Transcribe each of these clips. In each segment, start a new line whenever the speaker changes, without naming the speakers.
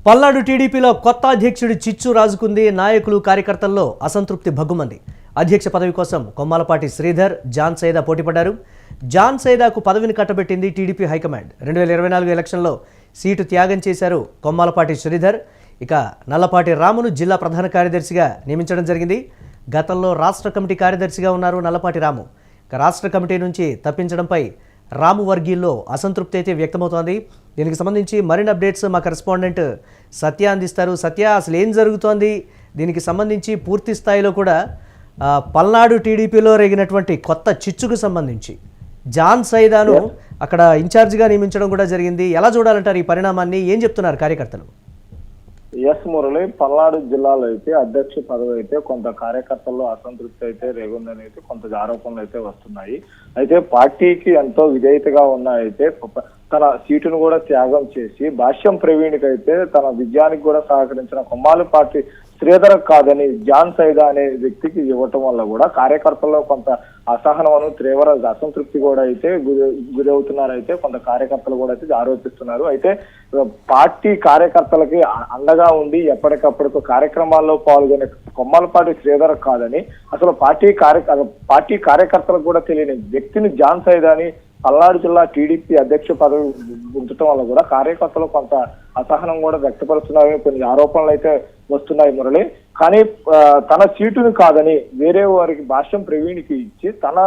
పల్నాడు టీడీపీలో కొత్త అధ్యక్షుడి చిచ్చు రాజుకుంది. నాయకులు కార్యకర్తల్లో అసంతృప్తి భగ్గుమంది. అధ్యక్ష పదవి కోసం కొమ్మాలపాటి శ్రీధర్, జాన్ సైదా పోటీపడ్డారు. జాన్ సైదాకు పదవిని కట్టబెట్టింది టీడీపీ హైకమాండ్. 2024 ఎలక్షన్లో సీటు త్యాగం చేశారు కొమ్మాలపాటి శ్రీధర్. ఇక నల్లపాటి రామును జిల్లా ప్రధాన కార్యదర్శిగా నియమించడం జరిగింది. గతంలో రాష్ట్ర కమిటీ కార్యదర్శిగా ఉన్నారు నల్లపాటి రాము. ఇక రాష్ట్ర కమిటీ నుంచి తప్పించడంపై రాము వర్గీయుల్లో అసంతృప్తి అయితే వ్యక్తమవుతోంది. దీనికి సంబంధించి మరిన్ని అప్డేట్స్ మా కరెస్పాండెంట్ సత్య అందిస్తారు. సత్య, అసలు ఏం జరుగుతోంది? దీనికి సంబంధించి పూర్తి స్థాయిలో కూడా పల్నాడు టీడీపీలో రేగినటువంటి కొత్త చిచ్చుకు సంబంధించి జాన్ సైదాను అక్కడ ఇన్ఛార్జిగా నియమించడం కూడా జరిగింది. ఎలా చూడాలంటారు ఈ పరిణామాన్ని? ఏం చెప్తున్నారు కార్యకర్తలు?
ఎస్ మురళి, పల్నాడు జిల్లాలో అయితే అధ్యక్ష పదవి అయితే కొంత కార్యకర్తల్లో అసంతృప్తి అయితే రేగుందని అయితే కొంత ఆరోపణలు అయితే వస్తున్నాయి. అయితే పార్టీకి ఎంతో విధేయతగా ఉన్న అయితే తన సీటును కూడా త్యాగం చేసి భాష్యం ప్రవీణ్కి అయితే తన విజయానికి కూడా సహకరించిన కొమ్మాలపాటి శ్రీధర్ కాదని జాన్ సైదా అనే వ్యక్తికి ఇవ్వటం వల్ల కూడా కార్యకర్తల్లో కొంత అసహనం, తీవ్ర అసంతృప్తి కూడా అయితే గురవుతున్నారైతే కొంత కార్యకర్తలు కూడా అయితే ఆరోపిస్తున్నారు. అయితే పార్టీ కార్యకర్తలకి అండగా ఉండి ఎప్పటికప్పుడు కార్యక్రమాల్లో పాల్గొనే కొమ్మాలపాటి శ్రీధర్ కాదని అసలు పార్టీ కార్యకర్తలకు కూడా తెలియని వ్యక్తిని జాన్ సైదాని పల్నాడు జిల్లా టీడీపీ అధ్యక్ష పదవి ఉంచడం వల్ల కూడా కార్యకర్తలు కొంత అసహనం కూడా వ్యక్తపరుస్తున్నారని కొన్ని ఆరోపణలు అయితే వస్తున్నాయి మురళి. కానీ తన సీటును కాదని వేరే వారికి భాష్యం ప్రవీణ్కి ఇచ్చి తన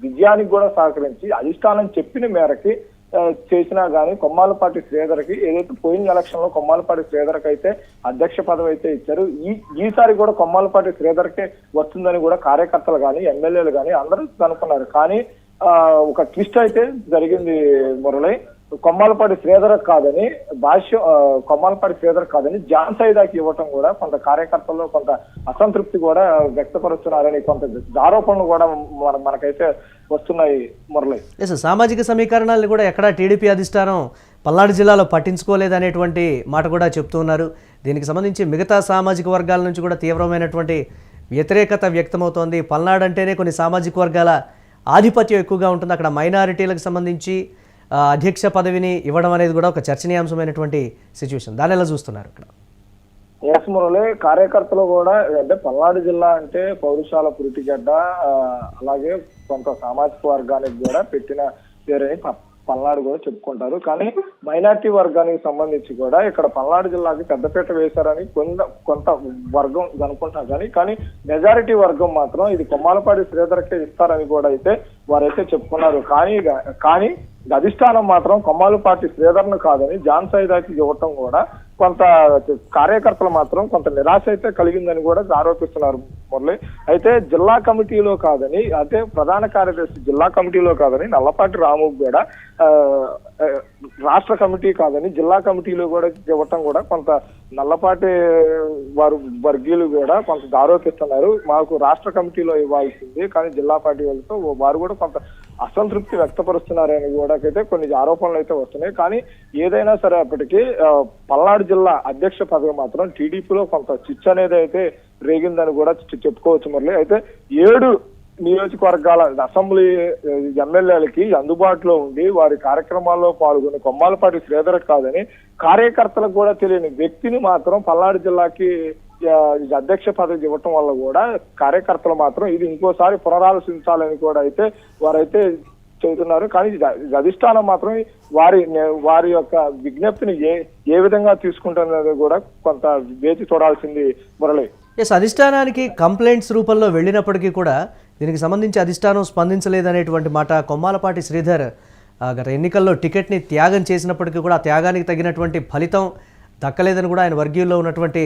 విజయానికి కూడా సహకరించి అధిష్టానం చెప్పిన మేరకి చేసినా గానీ కొమ్మాలపాటి శ్రీధర్కి ఏదైతే పోయిన ఎలక్షన్ లో కొమ్మాలపాటి శ్రీధర్కి అయితే అధ్యక్ష పదవి అయితే ఇచ్చారు, ఈసారి కూడా కొమ్మాలపాటి శ్రీధర్కే వస్తుందని కూడా కార్యకర్తలు కానీ ఎమ్మెల్యేలు కానీ అందరూ అనుకున్నారు. కానీ ఒక ట్విస్ట్ అయితే జరిగింది మురళి. కొమ్మాలపాటి శ్రీధర్ కాదని కొమ్మాలపాటి శ్రీధర్ కాదని జాన్ సైదాకి ఇవ్వటం కూడా కొంత కార్యకర్తల్లో కొంత అసంతృప్తి కూడా వ్యక్తపరుస్తున్నారని కొంత ఆరోపణలు కూడా మనకైతే వస్తున్నాయి మురళి.
సామాజిక సమీకరణాలను కూడా ఎక్కడా టీడీపీ అధిష్టానం పల్నాడు జిల్లాలో పట్టించుకోలేదనేటువంటి మాట కూడా చెప్తున్నారు. దీనికి సంబంధించి మిగతా సామాజిక వర్గాల నుంచి కూడా తీవ్రమైనటువంటి వ్యతిరేకత వ్యక్తమవుతోంది. పల్నాడు అంటేనే కొన్ని సామాజిక వర్గాల ఆధిపత్యం ఎక్కువగా ఉంటుంది. అక్కడ మైనారిటీలకు సంబంధించి అధ్యక్ష పదవిని ఇవ్వడం అనేది కూడా ఒక చర్చనీయాంశమైనటువంటి సిచ్యువేషన్. దాన్ని ఎలా చూస్తున్నారు ఇక్కడ?
ఎస్ మురళి, కార్యకర్తలు కూడా అంటే పల్నాడు జిల్లా అంటే పౌరుషాల పురిటిగడ్డ, అలాగే కొంత సామాజిక వర్గానికి కూడా పెట్టిన పేరని పల్నాడు కూడా చెప్పుకుంటారు. కానీ మైనార్టీ వర్గానికి సంబంధించి కూడా ఇక్కడ పల్నాడు జిల్లాకి పెద్దపీట వేశారని కొంత వర్గం అనుకుంటున్నారు. కానీ మెజారిటీ వర్గం మాత్రం ఇది కొమ్మాలపాటి శ్రీధర్కే ఇస్తారని కూడా అయితే వారైతే చెప్పుకున్నారు. కానీ అధిష్టానం మాత్రం కొమ్మాలపాటి శ్రీధర్ను కాదని జాన్ సైదాకి ఇవ్వటం కూడా కొంత కార్యకర్తలు మాత్రం కొంత నిరాశ అయితే కలిగిందని కూడా ఆరోపిస్తున్నారు మురళి. అయితే జిల్లా కమిటీలో కాదని, అంటే ప్రధాన కార్యదర్శి జిల్లా కమిటీలో కాదని నల్లపాటి రాము కూడా రాష్ట్ర కమిటీ కాదని జిల్లా కమిటీలో కూడా ఇవ్వటం కూడా కొంత నల్లపాటి వారు వర్గీయులు కూడా కొంత ఆరోపిస్తున్నారు. మాకు రాష్ట్ర కమిటీలో ఇవ్వాల్సింది కానీ జిల్లా పార్టీ వాళ్ళతో వారు కూడా కొంత అసంతృప్తి వ్యక్తపరుస్తున్నారని కూడా అయితే కొన్ని ఆరోపణలు అయితే వస్తున్నాయి. కానీ ఏదైనా సరే అప్పటికి పల్నాడు జిల్లా అధ్యక్ష పదవి మాత్రం టీడీపీలో కొంత చిచ్చు అనేది అయితే రేగిందని కూడా చెప్పుకోవచ్చు మురళి. అయితే 7 నియోజకవర్గాల అసెంబ్లీ ఎమ్మెల్యేలకి అందుబాటులో ఉండి వారి కార్యక్రమాల్లో పాల్గొని కొమ్మాలపాటి శ్రీధర్ కాదని కార్యకర్తలకు కూడా తెలియని వ్యక్తిని మాత్రం పల్నాడు జిల్లాకి అధ్యక్ష పదవి ఇవ్వటం వల్ల కూడా కార్యకర్తలు మాత్రం ఇది ఇంకోసారి పునరాలోచించాలని కూడా అయితే వారైతే చెబుతున్నారు. కానీ అధిష్టానం మాత్రం వారి యొక్క విజ్ఞప్తిని ఏ విధంగా తీసుకుంటున్నది కూడా కొంత వేచి చూడాల్సింది మురళి.
అధిష్టానానికి కంప్లైంట్స్ రూపంలో వెళ్ళినప్పటికీ కూడా దీనికి సంబంధించి అధిష్టానం స్పందించలేదనేటువంటి మాట. కొమ్మాలపాటి శ్రీధర్ గత ఎన్నికల్లో టికెట్ని త్యాగం చేసినప్పటికీ కూడా ఆ త్యాగానికి తగినటువంటి ఫలితం దక్కలేదని కూడా ఆయన వర్గీయుల్లో ఉన్నటువంటి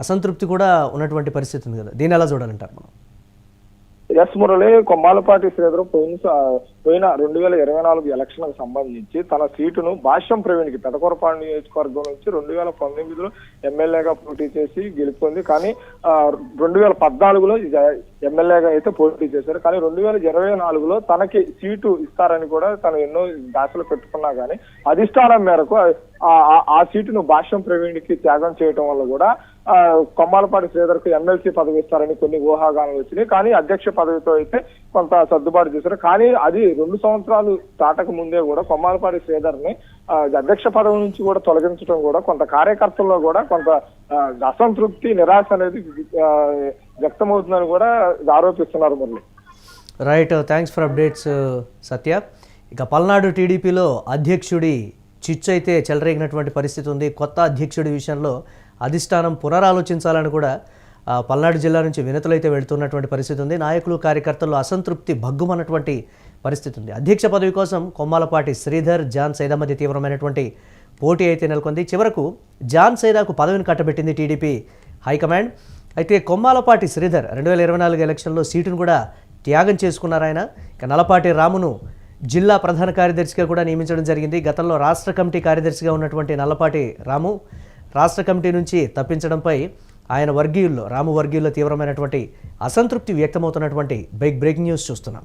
అసంతృప్తి కూడా ఉన్నటువంటి పరిస్థితి ఉంది కదా, దీన్ని ఎలా చూడాలంటారు మనం?
ఎస్ మురళి, కొమ్మాలపాటి శ్రీధర్ పోయిన 2024 ఎలక్షన్ కు సంబంధించి తన సీటును భాష్యం ప్రవీణ్కి పెదకూరపాడు నియోజకవర్గం నుంచి 2019లో ఎమ్మెల్యేగా పోటీ చేసి గెలుపొంది. కానీ 2014లో ఎమ్మెల్యేగా అయితే పోటీ చేశారు. కానీ 2024లో తనకి సీటు ఇస్తారని కూడా తను ఎన్నో దాఖలు పెట్టుకున్నా కానీ అధిష్టానం మేరకు ఆ సీటును భాష్యం ప్రవీణ్కి త్యాగం చేయటం వల్ల కూడా కొమ్మాలపాటి శ్రీధర్కు ఎమ్మెల్సీ పదవి ఇస్తారని కొన్ని ఊహాగానాలు వచ్చినాయి. కానీ అధ్యక్ష పదవితో అయితే కొంత సర్దుబాటు చేశారు. కానీ అది 2 సంవత్సరాలు దాటక ముందే కూడా కొమ్మాలపాటి శ్రీధర్ని అధ్యక్ష పదవి నుంచి కూడా తొలగించడం కూడా కొంత కార్యకర్తల్లో కూడా కొంత అసంతృప్తి, నిరాశ అనేది వ్యక్తమవుతుందని కూడా ఆరోపిస్తున్నారు Murali.
Right, thanks for updates Satya. ఇక పల్నాడు టీడీపీలో అధ్యక్షుడి చిచ్చు అయితే చెలరేగినటువంటి పరిస్థితి ఉంది. కొత్త అధ్యక్షుడి విషయంలో అధిష్టానం పునరాలోచించాలని కూడా పల్నాడు జిల్లా నుంచి వినతులు అయితే వెళుతున్నటువంటి పరిస్థితి ఉంది. నాయకులు కార్యకర్తల్లో అసంతృప్తి భగ్గుమన్నటువంటి పరిస్థితి ఉంది. అధ్యక్ష పదవి కోసం కొమ్మాలపాటి శ్రీధర్, జాన్ సైదా మధ్య తీవ్రమైనటువంటి పోటీ అయితే నెలకొంది. చివరకు జాన్ సైదాకు పదవిని కట్టబెట్టింది టీడీపీ హైకమాండ్. అయితే కొమ్మాలపాటి శ్రీధర్ 2024 ఎలక్షన్లో సీటును కూడా త్యాగం చేసుకున్నారు ఆయన. ఇక నలపాటి రామును జిల్లా ప్రధాన కార్యదర్శిగా కూడా నియమించడం జరిగింది. గతంలో రాష్ట్ర కమిటీ కార్యదర్శిగా ఉన్నటువంటి నల్లపాటి రాము రాష్ట్ర కమిటీ నుంచి తప్పించడంపై ఆయన రాము వర్గీయుల్లో తీవ్రమైనటువంటి అసంతృప్తి వ్యక్తమవుతున్నటువంటి బ్రేకింగ్ న్యూస్ చూస్తున్నాం.